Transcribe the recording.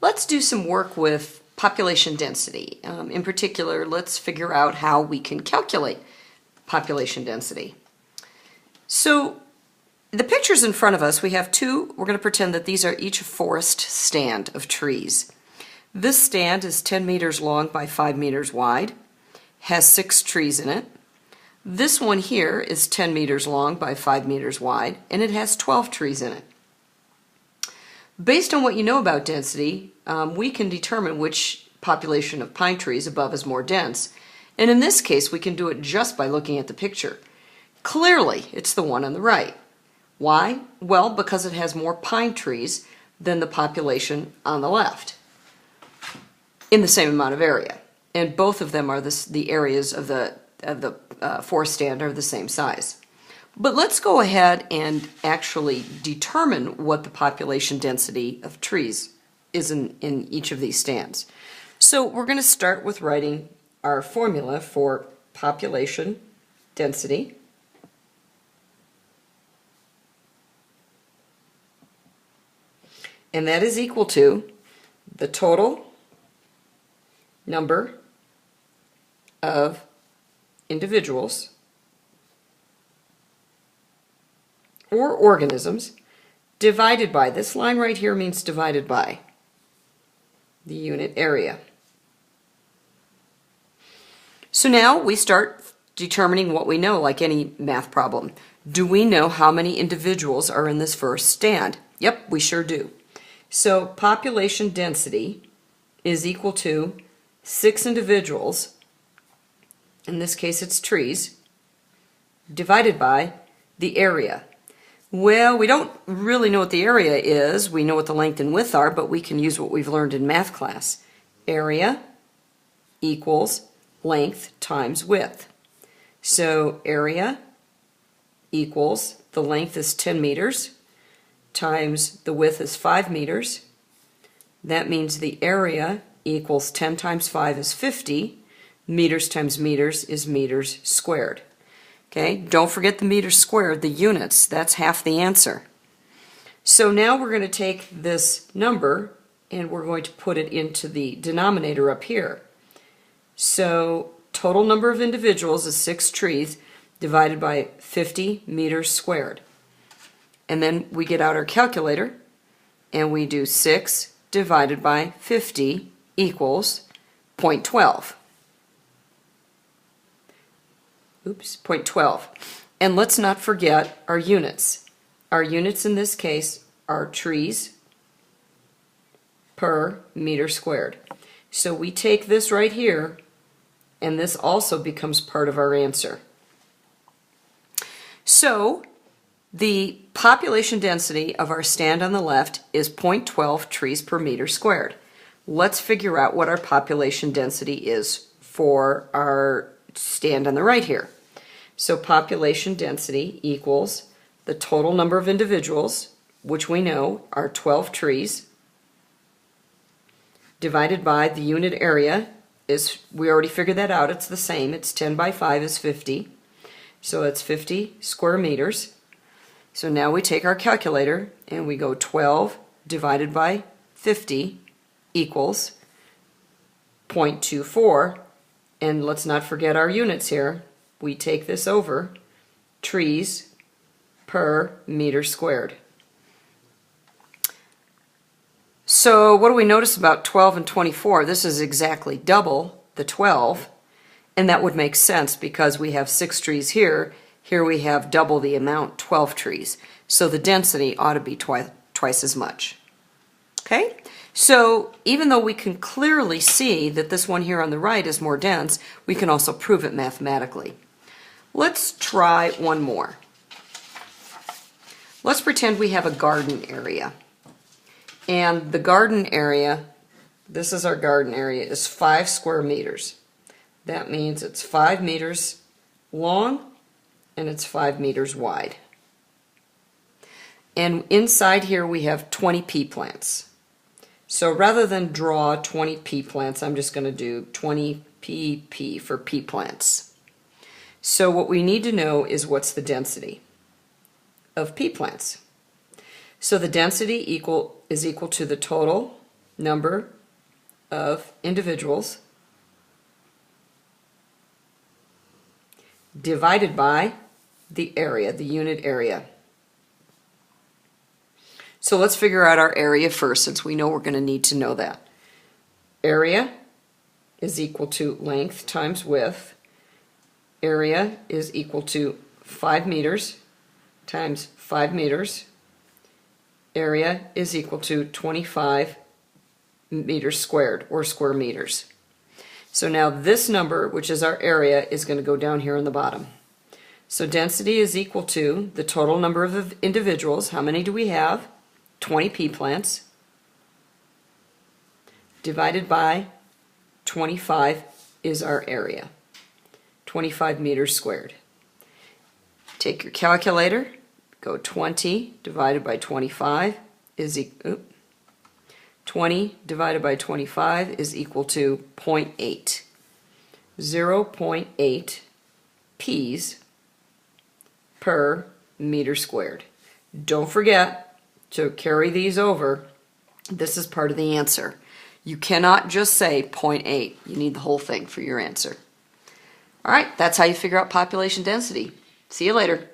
Let's do some work with population density. In particular, let's figure out how we can calculate population density. So the pictures in front of us, we have two. We're going to pretend that these are each a forest stand of trees. This stand is 10 meters long by 5 meters wide, has 6 trees in it. This one here is 10 meters long by 5 meters wide, and it has 12 trees in it. Based on what you know about density, we can determine which population of pine trees above is more dense. And in this case, we can do it just by looking at the picture. Clearly, it's the one on the right. Why? Well, because it has more pine trees than the population on the left in the same amount of area. And both of them are the areas of the forest stand are the same size. But let's go ahead and actually determine what the population density of trees is in each of these stands. So we're going to start with writing our formula for population density. And that is equal to the total number of individuals or organisms divided by, this line right here means divided by, the unit area. So now we start determining what we know, like any math problem. Do we know how many individuals are in this first stand? Yep, we sure do. So population density is equal to 6 individuals, in this case it's trees, divided by the area. Well, we don't really know what the area is. We know what the length and width are, but we can use what we've learned in math class. Area equals length times width. So area equals, the length is 10 meters, times the width is 5 meters. That means the area equals 10 times 5 is 50. Meters times meters is meters squared. Okay, don't forget the meters squared, the units. That's half the answer. So now we're going to take this number and we're going to put it into the denominator up here. So total number of individuals is 6 trees divided by 50 meters squared. And then we get out our calculator and we do 6 divided by 50 equals 0.12. Oops, 0.12. And let's not forget our units. Our units in this case are trees per meter squared. So we take this right here, and this also becomes part of our answer. So the population density of our stand on the left is 0.12 trees per meter squared. Let's figure out what our population density is for our stand on the right here. So population density equals the total number of individuals, which we know are 12 trees, divided by the unit area is, we already figured that out, it's the same, it's 10 by 5 is 50, so it's 50 square meters. So now we take our calculator and we go 12 divided by 50 equals 0.24, and let's not forget our units here. We take this over, trees per meter squared. So what do we notice about 12 and 24? This is exactly double the 12, and that would make sense because we have 6 trees here. Here we have double the amount, 12 trees. So the density ought to be twice as much. Okay? So even though we can clearly see that this one here on the right is more dense, we can also prove it mathematically. Let's try one more. Let's pretend we have a garden area. And the garden area, this is our garden area, is 5 square meters. That means it's 5 meters long and it's 5 meters wide. And inside here we have 20 pea plants. So rather than draw 20 pea plants, I'm just going to do 20 p for pea plants. So what we need to know is what's the density of pea plants. So the density is equal to the total number of individuals divided by the area, the unit area. So let's figure out our area first, since we know we're going to need to know that. Area is equal to length times width. Area is equal to 5 meters times 5 meters. Area is equal to 25 meters squared, or square meters. So now this number, which is our area, is going to go down here on the bottom. So density is equal to the total number of individuals. How many do we have? 20 pea plants, divided by 25 is our area. 25 meters squared. Take your calculator, go 20 divided by 25 is 20 divided by 25 is equal to 0.8. 0.8 peas per meter squared. Don't forget to carry these over. This is part of the answer. You cannot just say 0.8. You need the whole thing for your answer. All right, that's how you figure out population density. See you later.